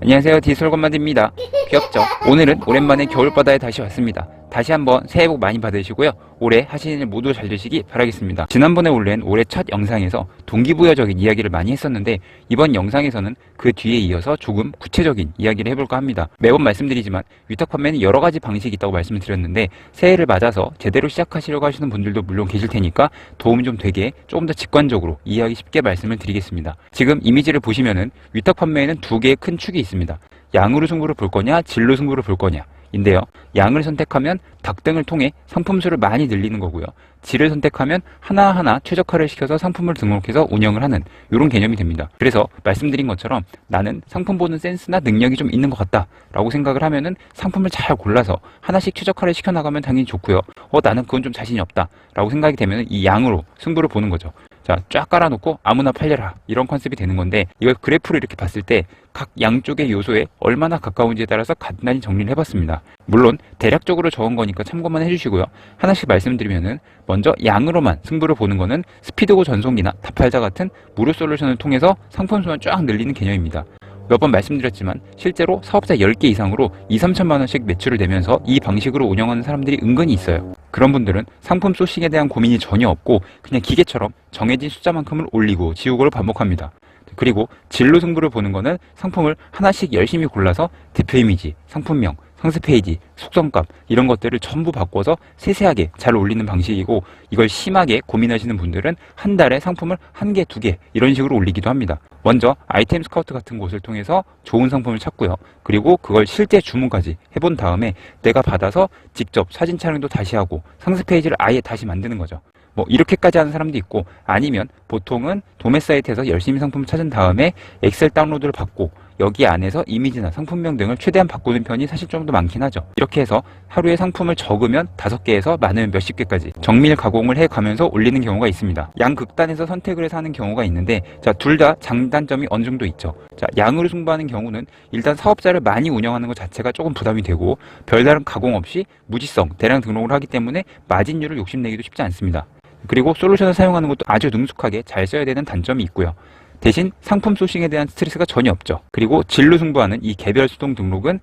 안녕하세요, 디솔건만드입니다. 귀엽죠? 오늘은 오랜만에 겨울바다에 다시 왔습니다. 다시 한번 새해 복 많이 받으시고요. 올해 하시는 일 모두 잘 되시기 바라겠습니다. 지난번에 올린 올해 첫 영상에서 동기부여적인 이야기를 많이 했었는데 이번 영상에서는 그 뒤에 이어서 조금 구체적인 이야기를 해볼까 합니다. 매번 말씀드리지만 위탁 판매는 여러 가지 방식이 있다고 말씀을 드렸는데 새해를 맞아서 제대로 시작하시려고 하시는 분들도 물론 계실 테니까 도움이 좀 되게 조금 더 직관적으로 이해하기 쉽게 말씀을 드리겠습니다. 지금 이미지를 보시면은 위탁 판매에는 두 개의 큰 축이 있습니다. 양으로 승부를 볼 거냐, 질로 승부를 볼 거냐 인데요. 양을 선택하면 닭등을 통해 상품 수를 많이 늘리는 거고요. 질을 선택하면 하나하나 최적화를 시켜서 상품을 등록해서 운영을 하는 이런 개념이 됩니다. 그래서 말씀드린 것처럼 나는 상품 보는 센스나 능력이 좀 있는 것 같다 라고 생각을 하면은 상품을 잘 골라서 하나씩 최적화를 시켜나가면 당연히 좋고요. 나는 그건 좀 자신이 없다 라고 생각이 되면 이 양으로 승부를 보는 거죠. 자, 쫙 깔아놓고 아무나 팔려라 이런 컨셉이 되는 건데 이걸 그래프로 이렇게 봤을 때 각 양쪽의 요소에 얼마나 가까운지에 따라서 간단히 정리를 해봤습니다. 물론 대략적으로 적은 거니까 참고만 해주시고요. 하나씩 말씀드리면은 먼저 양으로만 승부를 보는 거는 스피드고 전송기나 다팔자 같은 무료 솔루션을 통해서 상품 수만 쫙 늘리는 개념입니다. 몇 번 말씀드렸지만 실제로 사업자 10개 이상으로 2, 3천만 원씩 매출을 내면서 이 방식으로 운영하는 사람들이 은근히 있어요. 그런 분들은 상품 소싱에 대한 고민이 전혀 없고 그냥 기계처럼 정해진 숫자만큼을 올리고 지우고를 반복합니다. 그리고 진로 승부를 보는 거는 상품을 하나씩 열심히 골라서 대표 이미지, 상품명, 상세 페이지, 속성값 이런 것들을 전부 바꿔서 세세하게 잘 올리는 방식이고 이걸 심하게 고민하시는 분들은 한 달에 상품을 한 개, 두 개 이런 식으로 올리기도 합니다. 먼저 아이템 스카우트 같은 곳을 통해서 좋은 상품을 찾고요. 그리고 그걸 실제 주문까지 해본 다음에 내가 받아서 직접 사진 촬영도 다시 하고 상세 페이지를 아예 다시 만드는 거죠. 이렇게까지 하는 사람도 있고 아니면 보통은 도매 사이트에서 열심히 상품을 찾은 다음에 엑셀 다운로드를 받고 여기 안에서 이미지나 상품명 등을 최대한 바꾸는 편이 사실 좀 더 많긴 하죠. 이렇게 해서 하루에 상품을 적으면 5개에서 많으면 몇십 개까지 정밀 가공을 해가면서 올리는 경우가 있습니다. 양극단에서 선택을 해서 하는 경우가 있는데 자, 둘 다 장단점이 어느 정도 있죠. 자, 양으로 승부하는 경우는 일단 사업자를 많이 운영하는 것 자체가 조금 부담이 되고 별다른 가공 없이 무지성, 대량 등록을 하기 때문에 마진율을 욕심내기도 쉽지 않습니다. 그리고 솔루션을 사용하는 것도 아주 능숙하게 잘 써야 되는 단점이 있고요. 대신 상품 소싱에 대한 스트레스가 전혀 없죠. 그리고 진로 승부하는 이 개별 수동 등록은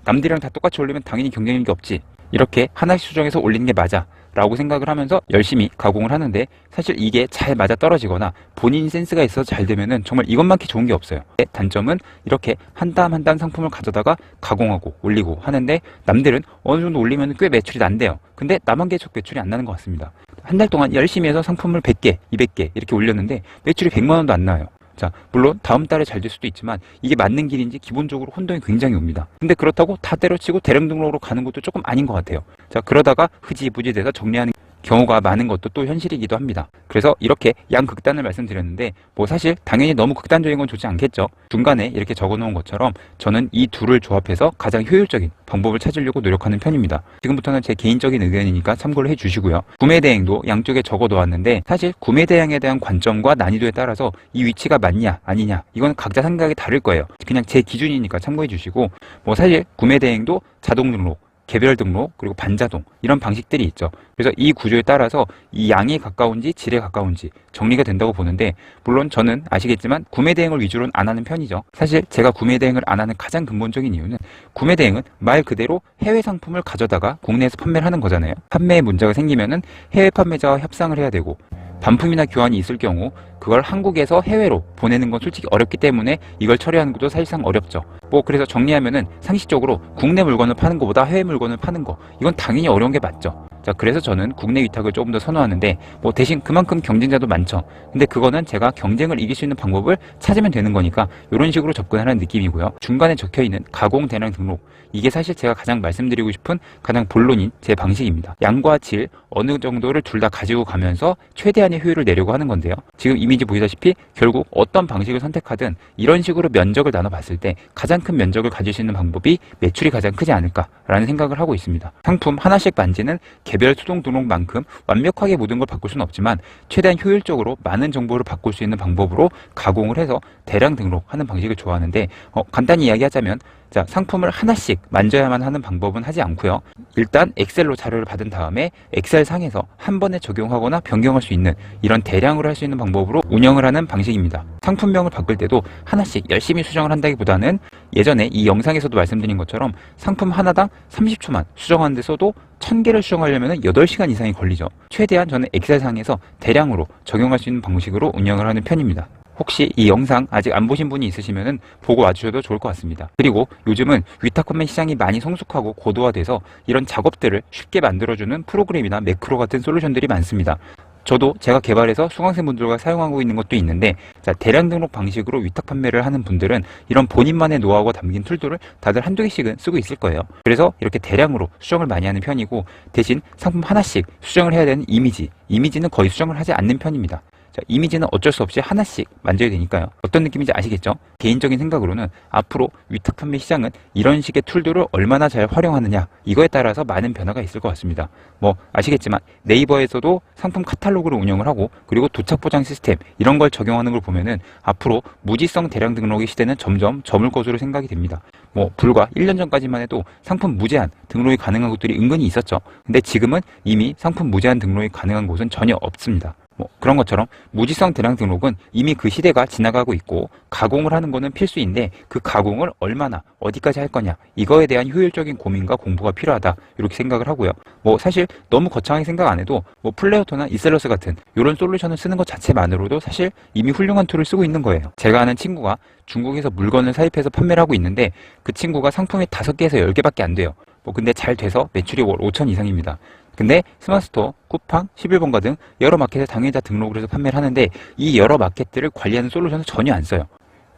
남들이랑 다 똑같이 올리면 당연히 경쟁력이 없지. 이렇게 하나씩 수정해서 올리는 게 맞아 라고 생각을 하면서 열심히 가공을 하는데 사실 이게 잘 맞아 떨어지거나 본인 센스가 있어서 잘 되면은 정말 이것만큼 좋은 게 없어요. 단점은 이렇게 한 땀 한 땀 상품을 가져다가 가공하고 올리고 하는데 남들은 어느 정도 올리면 꽤 매출이 난대요. 근데 나만 계속 매출이 안 나는 것 같습니다. 한 달 동안 열심히 해서 상품을 100개, 200개 이렇게 올렸는데 매출이 100만 원도 안 나와요. 자, 물론 다음 달에 잘 될 수도 있지만 이게 맞는 길인지 기본적으로 혼동이 굉장히 옵니다. 근데 그렇다고 다 때려치고 대량 등록으로 가는 것도 조금 아닌 것 같아요. 자, 그러다가 흐지부지 돼서 정리하는 경우가 많은 것도 또 현실이기도 합니다. 그래서 이렇게 양극단을 말씀드렸는데 사실 당연히 너무 극단적인 건 좋지 않겠죠. 중간에 이렇게 적어 놓은 것처럼 저는 이 둘을 조합해서 가장 효율적인 방법을 찾으려고 노력하는 편입니다. 지금부터는 제 개인적인 의견이니까 참고를 해 주시고요. 구매 대행도 양쪽에 적어 놓았는데 사실 구매 대행에 대한 관점과 난이도에 따라서 이 위치가 맞냐 아니냐 이건 각자 생각이 다를 거예요. 그냥 제 기준이니까 참고해 주시고 사실 구매 대행도 자동 등록 개별 등록 그리고 반자동 이런 방식들이 있죠. 그래서 이 구조에 따라서 이 양에 가까운지 질에 가까운지 정리가 된다고 보는데 물론 저는 아시겠지만 구매 대행을 위주로는 안 하는 편이죠. 사실 제가 구매 대행을 안 하는 가장 근본적인 이유는 구매 대행은 말 그대로 해외 상품을 가져다가 국내에서 판매를 하는 거잖아요. 판매에 문제가 생기면은 해외 판매자와 협상을 해야 되고 반품이나 교환이 있을 경우 그걸 한국에서 해외로 보내는 건 솔직히 어렵기 때문에 이걸 처리하는 것도 사실상 어렵죠. 그래서 정리하면은 상식적으로 국내 물건을 파는 것보다 해외 물건을 파는 거 이건 당연히 어려운 게 맞죠. 자, 그래서 저는 국내 위탁을 조금 더 선호하는데 대신 그만큼 경쟁자도 많죠. 근데 그거는 제가 경쟁을 이길 수 있는 방법을 찾으면 되는 거니까 이런 식으로 접근하는 느낌이고요. 중간에 적혀있는 가공 대량 등록 이게 사실 제가 가장 말씀드리고 싶은 가장 본론인 제 방식입니다. 양과 질 어느 정도를 둘 다 가지고 가면서 최대한의 효율을 내려고 하는 건데요. 지금 이미지 보시다시피 결국 어떤 방식을 선택하든 이런 식으로 면적을 나눠봤을 때 가장 큰 면적을 가질 수 있는 방법이 매출이 가장 크지 않을까라는 생각을 하고 있습니다. 상품 하나씩 만지는 개별 수동 등록만큼 완벽하게 모든 걸 바꿀 수는 없지만 최대한 효율적으로 많은 정보를 바꿀 수 있는 방법으로 가공을 해서 대량 등록하는 방식을 좋아하는데 간단히 이야기하자면 자, 상품을 하나씩 만져야만 하는 방법은 하지 않고요. 일단 엑셀로 자료를 받은 다음에 엑셀 상에서 한 번에 적용하거나 변경할 수 있는 이런 대량으로 할 수 있는 방법으로 운영을 하는 방식입니다. 상품명을 바꿀 때도 하나씩 열심히 수정을 한다기보다는 예전에 이 영상에서도 말씀드린 것처럼 상품 하나당 30초만 수정하는 데 써도 1000개를 수정하려면 8시간 이상이 걸리죠. 최대한 저는 엑셀상에서 대량으로 적용할 수 있는 방식으로 운영을 하는 편입니다. 혹시 이 영상 아직 안 보신 분이 있으시면 보고 와주셔도 좋을 것 같습니다. 그리고 요즘은 위탁 판매 시장이 많이 성숙하고 고도화돼서 이런 작업들을 쉽게 만들어주는 프로그램이나 매크로 같은 솔루션들이 많습니다. 저도 제가 개발해서 수강생분들과 사용하고 있는 것도 있는데, 자, 대량 등록 방식으로 위탁 판매를 하는 분들은 이런 본인만의 노하우가 담긴 툴들을 다들 한두 개씩은 쓰고 있을 거예요. 그래서 이렇게 대량으로 수정을 많이 하는 편이고, 대신 상품 하나씩 수정을 해야 되는 이미지는 거의 수정을 하지 않는 편입니다. 자, 이미지는 어쩔 수 없이 하나씩 만져야 되니까요. 어떤 느낌인지 아시겠죠? 개인적인 생각으로는 앞으로 위탁 판매 시장은 이런 식의 툴들을 얼마나 잘 활용하느냐, 이거에 따라서 많은 변화가 있을 것 같습니다. 뭐 아시겠지만 네이버에서도 상품 카탈로그를 운영을 하고, 그리고 도착 보장 시스템 이런 걸 적용하는 걸 보면은 앞으로 무지성 대량 등록의 시대는 점점 저물 것으로 생각이 됩니다. 뭐 불과 1년 전까지만 해도 상품 무제한 등록이 가능한 곳들이 은근히 있었죠. 근데 지금은 이미 상품 무제한 등록이 가능한 곳은 전혀 없습니다. 뭐 그런 것처럼 무지성 대량 등록은 이미 그 시대가 지나가고 있고, 가공을 하는 거는 필수인데 그 가공을 얼마나 어디까지 할 거냐, 이거에 대한 효율적인 고민과 공부가 필요하다, 이렇게 생각을 하고요. 뭐 사실 너무 거창하게 생각 안 해도 뭐 플레어토나 이셀러스 같은 이런 솔루션을 쓰는 것 자체만으로도 사실 이미 훌륭한 툴을 쓰고 있는 거예요. 제가 아는 친구가 중국에서 물건을 사입해서 판매를 하고 있는데, 그 친구가 상품이 5개에서 10개밖에 안 돼요. 뭐 근데 잘 돼서 매출이 월 5천 이상입니다. 근데 스마트스토어, 쿠팡, 11번가 등 여러 마켓에 당연히 다 등록을 해서 판매를 하는데, 이 여러 마켓들을 관리하는 솔루션을 전혀 안 써요.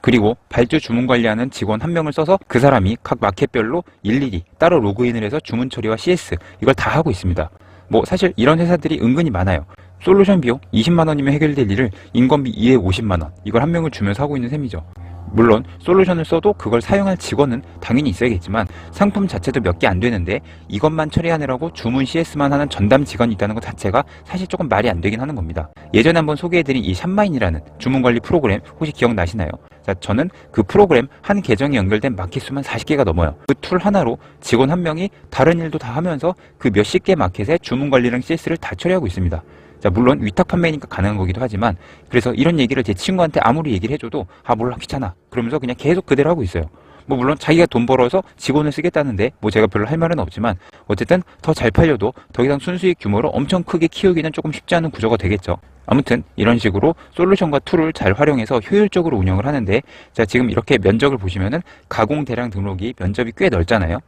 그리고 발주 주문 관리하는 직원 한 명을 써서 그 사람이 각 마켓별로 일일이 따로 로그인을 해서 주문 처리와 CS 이걸 다 하고 있습니다. 뭐 사실 이런 회사들이 은근히 많아요. 솔루션 비용 20만 원이면 해결될 일을 인건비 2에 50만 원, 이걸 한 명을 주면서 하고 있는 셈이죠. 물론 솔루션을 써도 그걸 사용할 직원은 당연히 있어야겠지만, 상품 자체도 몇 개 안 되는데 이것만 처리하느라고 주문 CS만 하는 전담 직원이 있다는 것 자체가 사실 조금 말이 안 되긴 하는 겁니다. 예전에 한번 소개해드린 이 샵마인이라는 주문관리 프로그램 혹시 기억나시나요? 자, 저는 그 프로그램 한 계정에 연결된 마켓 수만 40개가 넘어요. 그 툴 하나로 직원 한 명이 다른 일도 다 하면서 그 몇십 개 마켓의 주문 관리랑 CS를 다 처리하고 있습니다. 자, 물론 위탁 판매니까 가능한 거기도 하지만, 그래서 이런 얘기를 제 친구한테 아무리 얘기를 해줘도 몰라, 귀찮아, 그러면서 그냥 계속 그대로 하고 있어요. 뭐 물론 자기가 돈 벌어서 직원을 쓰겠다는데 뭐 제가 별로 할 말은 없지만, 어쨌든 더 잘 팔려도 더 이상 순수익 규모로 엄청 크게 키우기는 조금 쉽지 않은 구조가 되겠죠. 아무튼 이런 식으로 솔루션과 툴을 잘 활용해서 효율적으로 운영을 하는데, 자, 지금 이렇게 면적을 보시면은 가공 대량 등록이 면적이 꽤 넓잖아요.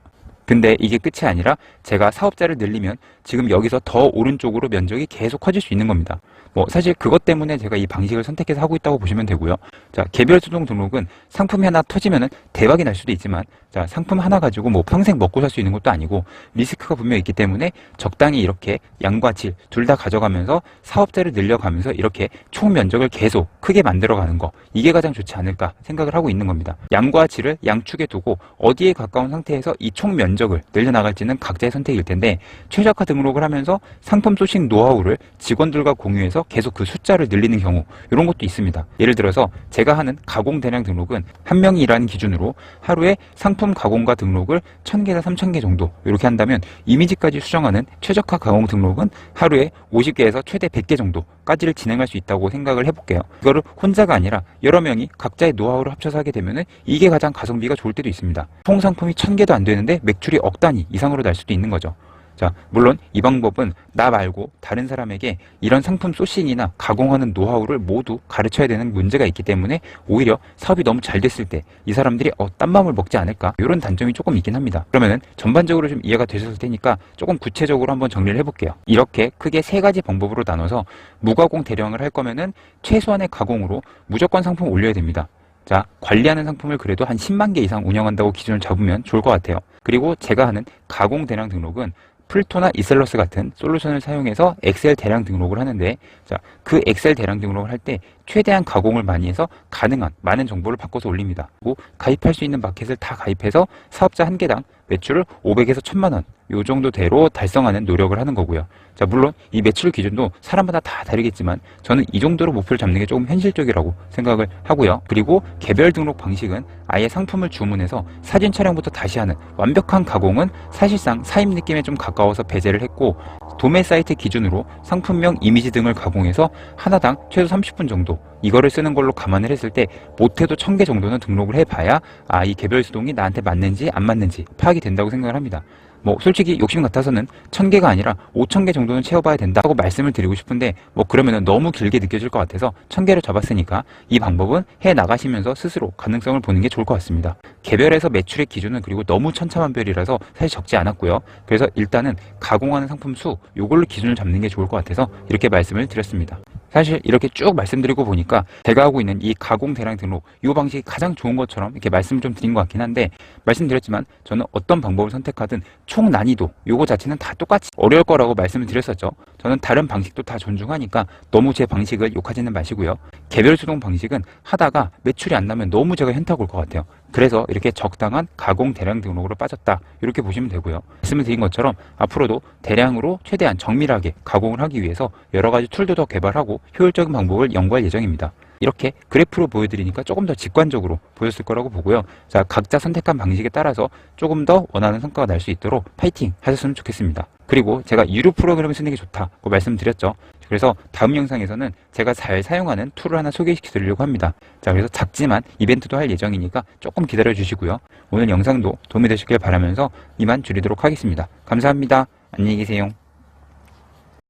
근데 이게 끝이 아니라 제가 사업자를 늘리면 지금 여기서 더 오른쪽으로 면적이 계속 커질 수 있는 겁니다. 뭐 사실 그것 때문에 제가 이 방식을 선택해서 하고 있다고 보시면 되고요. 자, 개별 수동 등록은 상품이 하나 터지면은 대박이 날 수도 있지만, 자, 상품 하나 가지고 뭐 평생 먹고 살 수 있는 것도 아니고 리스크가 분명히 있기 때문에 적당히 이렇게 양과 질 둘 다 가져가면서 사업자를 늘려가면서 이렇게 총 면적을 계속 크게 만들어가는 거, 이게 가장 좋지 않을까 생각을 하고 있는 겁니다. 양과 질을 양축에 두고 어디에 가까운 상태에서 이 총 면적을 늘려나갈지는 각자의 선택일 텐데, 최적화 등록을 하면서 상품 소싱 노하우를 직원들과 공유해서 계속 그 숫자를 늘리는 경우, 이런 것도 있습니다. 예를 들어서 제가 하는 가공 대량 등록은 한 명이 일하는 기준으로 하루에 상품 가공과 등록을 1000개에서 3000개 정도 이렇게 한다면, 이미지까지 수정하는 최적화 가공 등록은 하루에 50개에서 최대 100개 정도까지를 진행할 수 있다고 생각을 해볼게요. 이거를 혼자가 아니라 여러 명이 각자의 노하우를 합쳐서 하게 되면 이게 가장 가성비가 좋을 때도 있습니다. 총 상품이 1000개도 안 되는데 매출이 억 단위 이상으로 날 수도 있는 거죠. 자, 물론 이 방법은 나 말고 다른 사람에게 이런 상품 소싱이나 가공하는 노하우를 모두 가르쳐야 되는 문제가 있기 때문에, 오히려 사업이 너무 잘 됐을 때 이 사람들이 딴 마음을 먹지 않을까, 이런 단점이 조금 있긴 합니다. 그러면은 전반적으로 좀 이해가 되셨을 테니까 조금 구체적으로 한번 정리를 해볼게요. 이렇게 크게 3가지 방법으로 나눠서 무가공 대량을 할 거면은 최소한의 가공으로 무조건 상품 올려야 됩니다. 자, 관리하는 상품을 그래도 한 10만 개 이상 운영한다고 기준을 잡으면 좋을 것 같아요. 그리고 제가 하는 가공 대량 등록은 플토나 이셀러스 같은 솔루션을 사용해서 엑셀 대량 등록을 하는데, 자, 그 엑셀 대량 등록을 할 때 최대한 가공을 많이 해서 가능한 많은 정보를 바꿔서 올립니다. 그리고 가입할 수 있는 마켓을 다 가입해서 사업자 한 개당 매출을 500에서 1000만 원 요 정도대로 달성하는 노력을 하는 거고요. 자, 물론 이 매출 기준도 사람마다 다 다르겠지만 저는 이 정도로 목표를 잡는 게 조금 현실적이라고 생각을 하고요. 그리고 개별 등록 방식은 아예 상품을 주문해서 사진 촬영부터 다시 하는 완벽한 가공은 사실상 사입 느낌에 좀 가까워서 배제를 했고, 도매 사이트 기준으로 상품명 이미지 등을 가공해서 하나당 최소 30분 정도 이거를 쓰는 걸로 감안을 했을 때 못해도 1000개 정도는 등록을 해봐야 이 개별 수동이 나한테 맞는지 안 맞는지 파악이 된다고 생각을 합니다. 뭐 솔직히 욕심 같아서는 1000개가 아니라 5000개 정도는 채워봐야 된다고 말씀을 드리고 싶은데, 뭐 그러면은 너무 길게 느껴질 것 같아서 1000개를 잡았으니까 이 방법은 해 나가시면서 스스로 가능성을 보는 게 좋을 것 같습니다. 개별에서 매출의 기준은 그리고 너무 천차만별이라서 사실 적지 않았고요. 그래서 일단은 가공하는 상품 수 요걸로 기준을 잡는 게 좋을 것 같아서 이렇게 말씀을 드렸습니다. 사실 이렇게 쭉 말씀드리고 보니까 제가 하고 있는 이 가공 대량 등록 이 방식이 가장 좋은 것처럼 이렇게 말씀을 좀 드린 것 같긴 한데, 말씀드렸지만 저는 어떤 방법을 선택하든 총 난이도 요거 자체는 다 똑같이 어려울 거라고 말씀을 드렸었죠. 저는 다른 방식도 다 존중하니까 너무 제 방식을 욕하지는 마시고요. 개별 수동 방식은 하다가 매출이 안 나면 너무 제가 현타 올 것 같아요. 그래서 이렇게 적당한 가공 대량 등록으로 빠졌다 이렇게 보시면 되고요. 말씀을 드린 것처럼 앞으로도 대량으로 최대한 정밀하게 가공을 하기 위해서 여러 가지 툴도 더 개발하고 효율적인 방법을 연구할 예정입니다. 이렇게 그래프로 보여드리니까 조금 더 직관적으로 보였을 거라고 보고요. 자, 각자 선택한 방식에 따라서 조금 더 원하는 성과가 날 수 있도록 파이팅 하셨으면 좋겠습니다. 그리고 제가 유료 프로그램을 쓰는 게 좋다고 말씀드렸죠. 그래서 다음 영상에서는 제가 잘 사용하는 툴을 하나 소개시켜 드리려고 합니다. 자, 그래서 작지만 이벤트도 할 예정이니까 조금 기다려 주시고요. 오늘 영상도 도움이 되셨길 바라면서 이만 줄이도록 하겠습니다. 감사합니다. 안녕히 계세요.